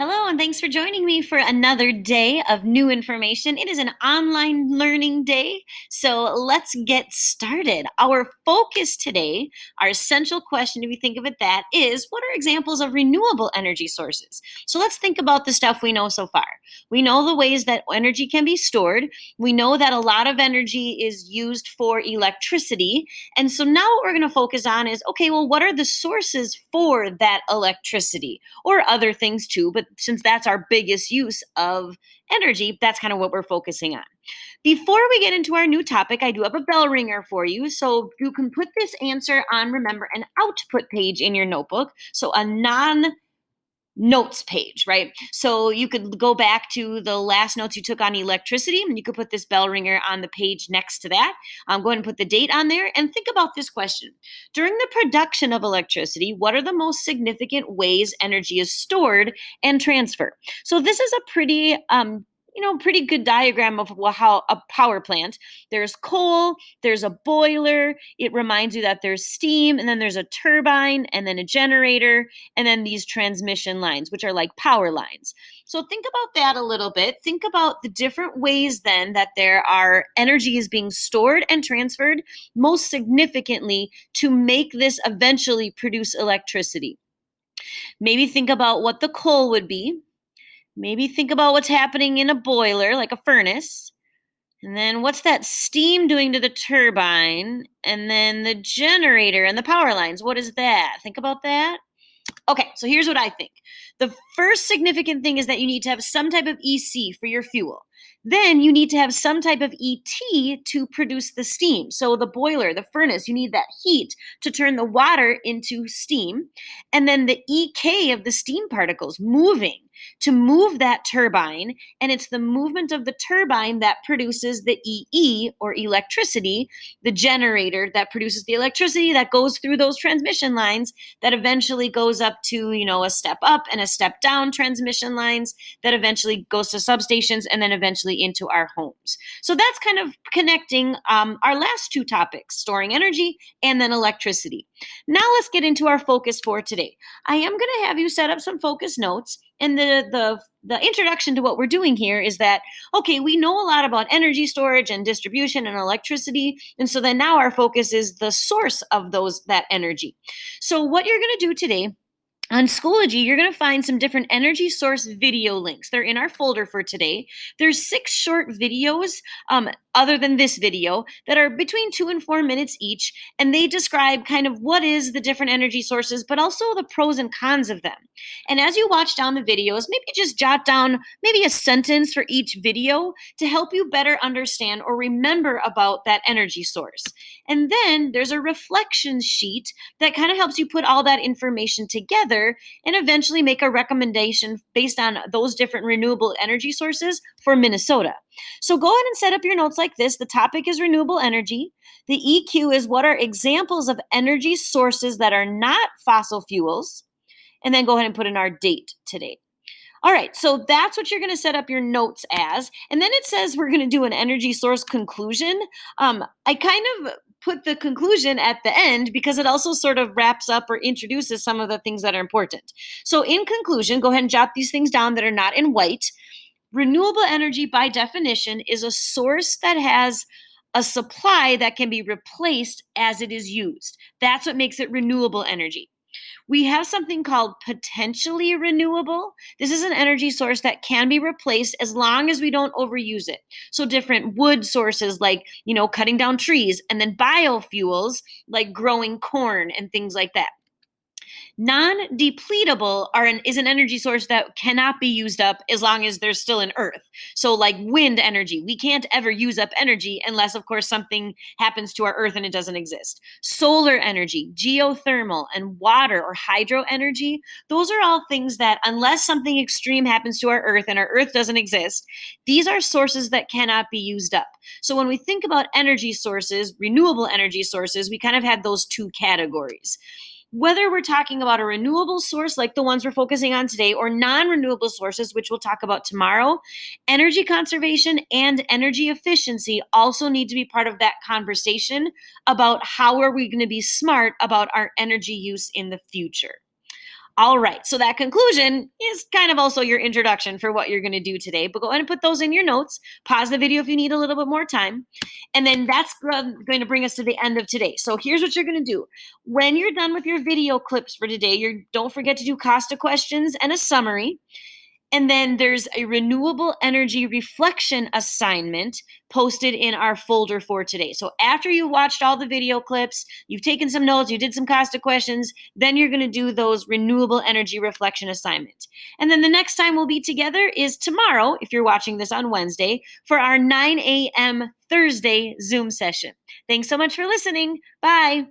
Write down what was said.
Hello, and thanks for joining me for another day of new information. It is an online learning day, so let's get started. Our focus today, our essential question, if you think of it that, is what are examples of renewable energy sources? So let's think about the stuff we know so far. We know the ways that energy can be stored. We know that a lot of energy is used for electricity. And so now what we're going to focus on is okay, well, what are the sources for that electricity? Or other things too, but since that's our biggest use of energy, that's kind of what we're focusing on. Before we get into our new topic, I do have a bell ringer for you. So you can put this answer on, remember, an output page in your notebook. So a non notes page, right? So you could go back to the last notes you took on electricity, and you could put this bell ringer on the page next to that. Go ahead and put the date on there and think about this question. During the production of electricity, what are the most significant ways energy is stored and transferred? So this is a pretty good diagram of how a power plant. There's coal, there's a boiler. It reminds you that there's steam, and then there's a turbine, and then a generator, and then these transmission lines, which are like power lines. So think about that a little bit. Think about the different ways then that there are energy is being stored and transferred, most significantly to make this eventually produce electricity. Maybe think about what the coal would be. Maybe think about what's happening in a boiler, like a furnace. And then what's that steam doing to the turbine? And then the generator and the power lines. What is that? Think about that. Okay, so here's what I think. The first significant thing is that you need to have some type of EC for your fuel. Then you need to have some type of ET to produce the steam. So the boiler, the furnace, you need that heat to turn the water into steam. And then the EK of the steam particles moving to move that turbine. And it's the movement of the turbine that produces the EE or electricity, the generator that produces the electricity that goes through those transmission lines that eventually goes up to, a step up and a step down transmission lines that eventually goes to substations and then eventually into our homes. So that's kind of connecting our last two topics, storing energy and then electricity. Now let's get into our focus for today. I am going to have you set up some focus notes. And the introduction to what we're doing here is that, okay, we know a lot about energy storage and distribution and electricity. And so then now our focus is the source of that energy. So what you're going to do today on Schoology, you're going to find some different energy source video links. They're in our folder for today. There's 6 short videos, other than this video, that are between 2 and 4 minutes each, and they describe kind of what is the different energy sources, but also the pros and cons of them. And as you watch down the videos, maybe just jot down maybe a sentence for each video to help you better understand or remember about that energy source. And then there's a reflection sheet that kind of helps you put all that information together and eventually make a recommendation based on those different renewable energy sources for Minnesota. So go ahead and set up your notes like this. The topic is renewable energy. The EQ is what are examples of energy sources that are not fossil fuels. And then go ahead and put in our date today. All right, so that's what you're going to set up your notes as. And then it says we're going to do an energy source conclusion. I kind of put the conclusion at the end because it also sort of wraps up or introduces some of the things that are important. So in conclusion, go ahead and jot these things down that are not in white. Renewable energy, by definition, is a source that has a supply that can be replaced as it is used. That's what makes it renewable energy. We have something called potentially renewable. This is an energy source that can be replaced as long as we don't overuse it. So different wood sources like, cutting down trees, and then biofuels like growing corn and things like that. Non-depletable is an energy source that cannot be used up as long as there's still an earth. So like wind energy, we can't ever use up energy unless, of course, something happens to our earth and it doesn't exist. Solar energy, geothermal, and water or hydro energy, those are all things that unless something extreme happens to our earth and our earth doesn't exist, these are sources that cannot be used up. So when we think about energy sources, renewable energy sources, we kind of had those two categories. Whether we're talking about a renewable source like the ones we're focusing on today or non-renewable sources, which we'll talk about tomorrow, energy conservation and energy efficiency also need to be part of that conversation about how are we going to be smart about our energy use in the future. All right. So that conclusion is kind of also your introduction for what you're going to do today. But go ahead and put those in your notes. Pause the video if you need a little bit more time. And then that's going to bring us to the end of today. So here's what you're going to do. When you're done with your video clips for today, don't forget to do Costa questions and a summary. And then there's a renewable energy reflection assignment posted in our folder for today. So after you watched all the video clips, you've taken some notes, you did some Costa questions, then you're going to do those renewable energy reflection assignment. And then the next time we'll be together is tomorrow, if you're watching this on Wednesday, for our 9 a.m. Thursday Zoom session. Thanks so much for listening. Bye.